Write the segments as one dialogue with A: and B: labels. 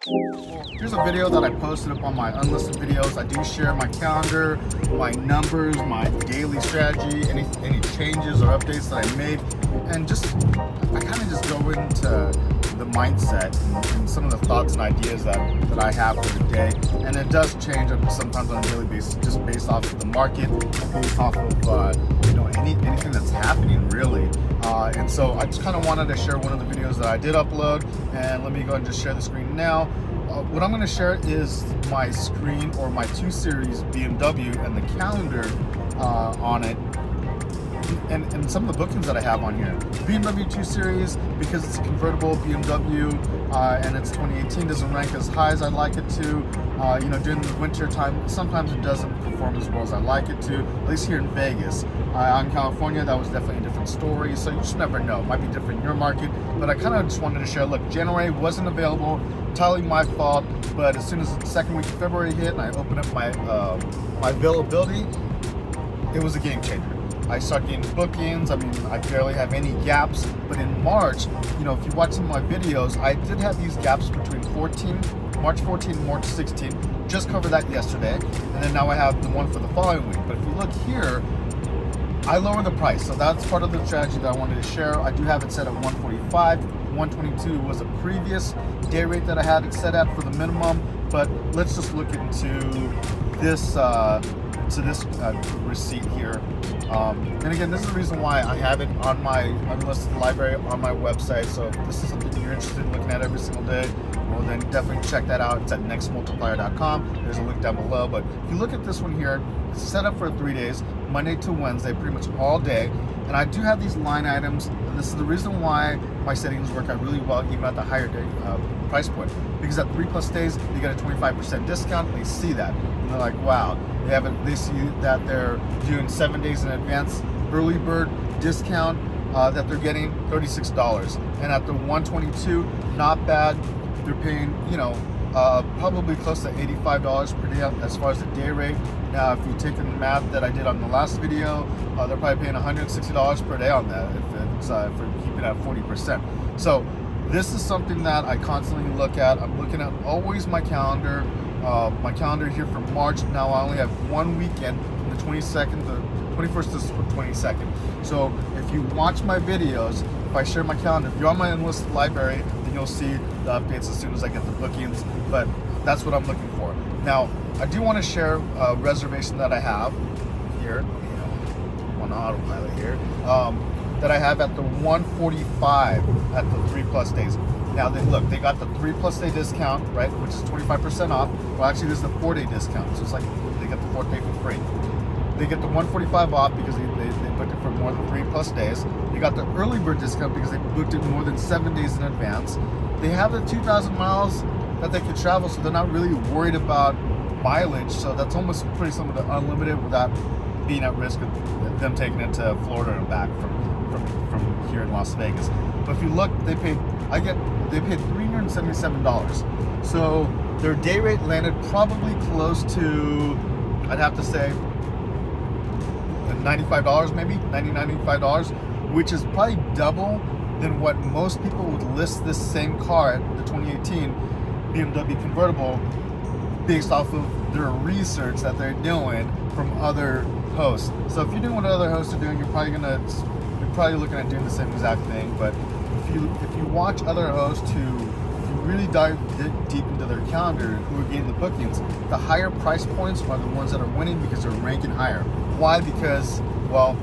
A: Here's a video that I posted up on my unlisted videos. I do share my calendar, my numbers, my daily strategy, any changes or updates that I made, and I kind of just go into the mindset and some of the thoughts and ideas that I have for the day. And it does change sometimes on a daily basis, just based off of the market, based off of anything that's happening really. And so I just kind of wanted to share one of the videos that I did upload, and let me go and just share the screen now. What I'm going to share is my screen, or my 2 Series BMW, and the calendar on it, and some of the bookings that I have on here. BMW 2 Series, because it's a convertible BMW and it's 2018, doesn't rank as high as I'd like it to. During the winter time, sometimes it doesn't perform as well as I like it to, at least here in Vegas. Out in California, that was definitely a different story, so you just never know. It might be different in your market, but I kind of just wanted to share, look, January wasn't available, entirely my fault, but as soon as the second week of February hit and I opened up my availability, it was a game changer. I started getting bookings. I mean, I barely have any gaps, but in March, if you watch some of my videos, I did have these gaps between March 14 and March 16. Just covered that yesterday, and then now I have the one for the following week. But if you look here, I lowered the price, so that's part of the strategy that I wanted to share. I do have it set at 145. 122 was a previous day rate that I had it set at for the minimum, but let's just look into this receipt here. And again, this is the reason why I have it on my unlisted library on my website. So if this is something you're interested in looking at every single day, well, then definitely check that out. It's at nextmultiplier.com. There's a link down below. But if you look at this one here, it's set up for 3 days, Monday to Wednesday, pretty much all day. And I do have these line items, and this is the reason why my settings work out really well, even at the higher day price point. Because at 3+ days, you get a 25% discount. They see that, and they're like, wow. They see that they're doing 7 days in advance early bird discount that they're getting $36. And at the 122, not bad. They're paying, probably close to $85 per day as far as the day rate. Now, if you take the math that I did on the last video, they're probably paying $160 per day on that if it's for keeping it at 40%. So this is something that I constantly look at. I'm looking at always my calendar. My calendar here for March. Now I only have one weekend from the 22nd, the 21st to the 22nd. So if you watch my videos, if I share my calendar, if you're on my enlisted library, then you'll see the updates as soon as I get the bookings. But that's what I'm looking for. Now, I do want to share a reservation that I have here, on autopilot here, that I have at the 145 at the 3+ days. Now they got the 3+ day discount, right, which is 25% off. Well, actually, this is the 4-day discount, so it's like they get the 4th day for free. They get the 145 off because they booked it for more than 3+ days. They got the early bird discount because they booked it more than 7 days in advance. They have the 2,000 miles that they could travel, so they're not really worried about mileage. So that's almost pretty similar to unlimited without being at risk of them taking it to Florida and back from here in Las Vegas. But if you look, they paid $377. So their day rate landed probably close to, I'd have to say, $95 maybe, $95, which is probably double than what most people would list this same car at the 2018 BMW convertible, based off of their research that they're doing from other hosts. So if you're doing what other hosts are doing, you're probably looking at doing the same exact thing. But if you watch other hosts who, if you really dive deep into their calendar, who are getting the bookings, the higher price points are the ones that are winning because they're ranking higher. Why? Because, well,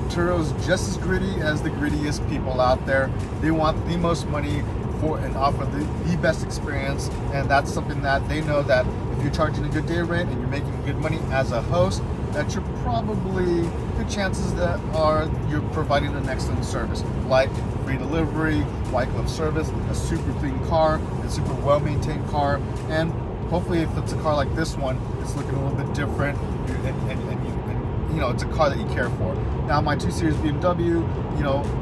A: TURO's just as gritty as the grittiest people out there. They want the most money for and offer the best experience, and that's something that they know, that if you're charging a good day rate and you're making good money as a host, that you're probably, good chances that you're providing an excellent service, like free delivery, white glove service, a super clean car, a super well maintained car, and hopefully if it's a car like this one, it's looking a little bit different, and it's a car that you care for. Now my 2 Series BMW,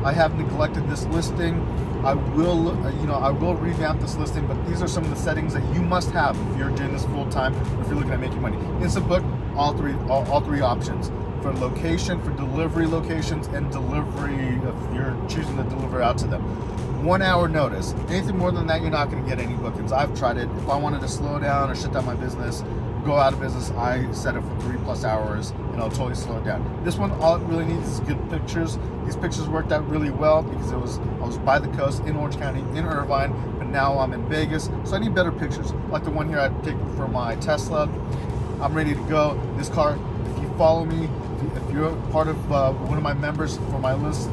A: I have neglected this listing. I will revamp this listing, but these are some of the settings that you must have if you're doing this full time, or if you're looking at making money. Instant book, all three options. For location, for delivery locations, and delivery if you're choosing to deliver out to them. 1 hour notice. Anything more than that, you're not going to get any bookings. I've tried it. If I wanted to slow down or shut down my business, go out of business, I set it for 3+ hours and I'll totally slow it down. This one, all it really needs is good pictures. These pictures worked out really well because I was by the coast in Orange County, in Irvine, but now I'm in Vegas, so I need better pictures. Like the one here I take for my Tesla. I'm ready to go. This car, if you follow me, if you're part of one of my members for my list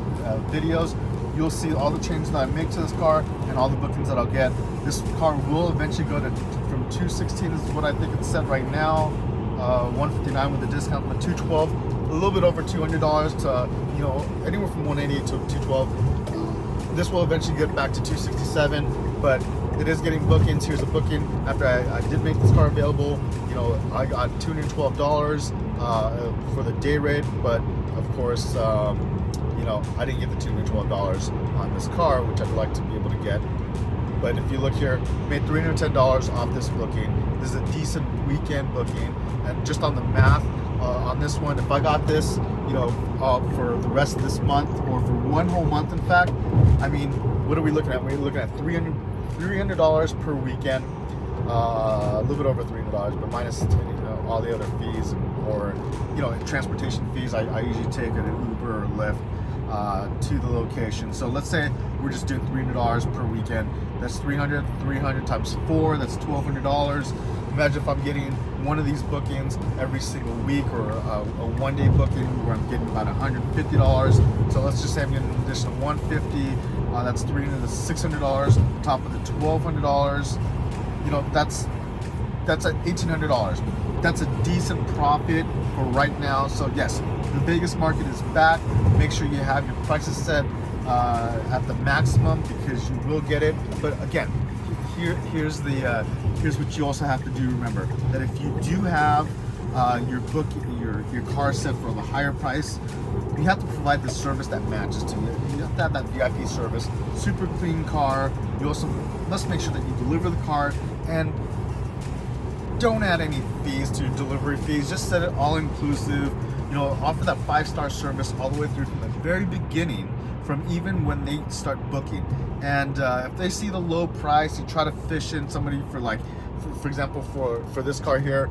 A: videos, you'll see all the changes that I make to this car and all the bookings that I'll get. This car will eventually go to from 216 is what I think it's set right now, 159 with the discount, but 212, a little bit over $200 to, you know, anywhere from 180 to 212. This will eventually get back to 267, but it is getting bookings. Here's a booking after I did make this car available. You know, I got $212 for the day rate, but of course, you know, I didn't get the $212 on this car, which I'd like to be able to get. But if you look here, made $310 off this booking. This is a decent weekend booking, and just on the math on this one, if I got this, you know, for the rest of this month or for one whole month, in fact, I mean, what are we looking at? We're looking at $300 per weekend, a little bit over $300, but minus all the other fees or transportation fees. I usually take an Uber or Lyft to the location. So let's say we're just doing $300 per weekend. That's 300 times 4. That's $1,200. Imagine if I'm getting one of these bookings every single week, or a one-day booking where I'm getting about $150. So let's just say I'm getting an additional $150. That's $300 to $600 on top of the $1,200. You know, that's at $1,800. That's a decent profit for right now. So yes, the Vegas market is back. Make sure you have your prices set at the maximum, because you will get it. But again, here's what you also have to do. Remember that if you do have your car set for the higher price, you have to provide the service that matches to you. You have to have that VIP service, super clean car. You also must make sure that you deliver the car, and don't add any fees to delivery fees. Just set it all inclusive. You know, offer that 5-star service all the way through from the very beginning, from even when they start booking. And if they see the low price, you try to fish in somebody for, like, for example, for this car here,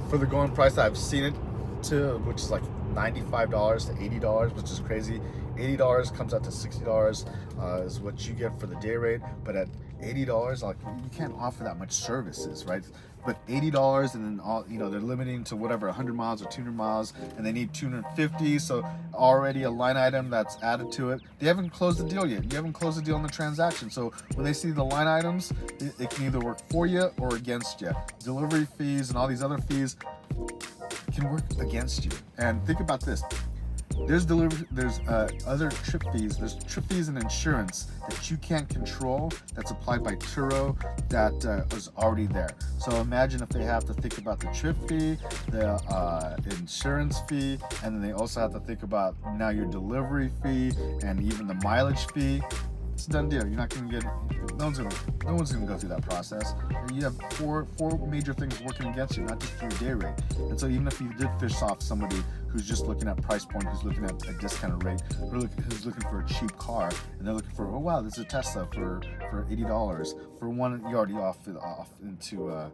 A: for the going price that I've seen it to, which is like $95 to $80, which is crazy. $80 comes out to $60 is what you get for the day rate. But at $80, like, you can't offer that much services, right? But $80, and then all, you know, they're limiting to whatever, 100 miles or 200 miles, and they need 250. So already a line item that's added to it. They haven't closed the deal yet. You haven't closed the deal on the transaction. So when they see the line items, it can either work for you or against you. Delivery fees and all these other fees can work against you. And think about this. There's other trip fees. There's trip fees and insurance that you can't control, that's applied by TURO, that is already there. So imagine if they have to think about the trip fee, the insurance fee, and then they also have to think about now your delivery fee and even the mileage fee. It's a done deal. You're not going to get, no one's going to go through that process. You have four major things working against you, not just your day rate. And so even if you did fish off somebody who's just looking at price point, who's looking at a discounted rate, who's looking for a cheap car, and they're looking for, oh wow, this is a Tesla for $80. For one, you're already off into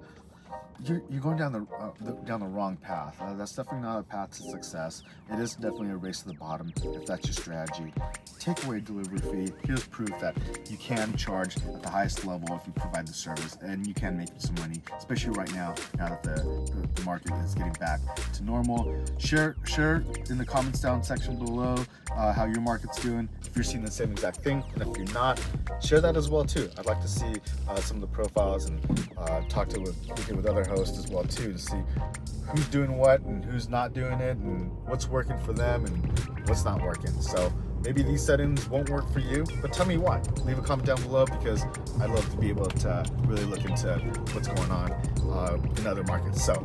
A: you're going down the wrong path. That's definitely not a path to success. It is definitely a race to the bottom if that's your strategy. Take away delivery fee. Here's proof that you can charge at the highest level if you provide the service, and you can make some money, especially right now that the market is getting back to normal. Share in the comments down section below how your market's doing, if you're seeing the same exact thing, and if you're not, share that as well too. I'd like to see some of the profiles and talk with other hosts as well too, to see who's doing what and who's not doing it, and what's working for them and what's not working. So maybe these settings won't work for you, but tell me why. Leave a comment down below, because I'd love to be able to really look into what's going on in other markets. So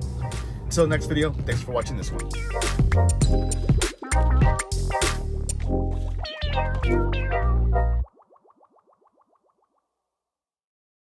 A: until next video, thanks for watching this one.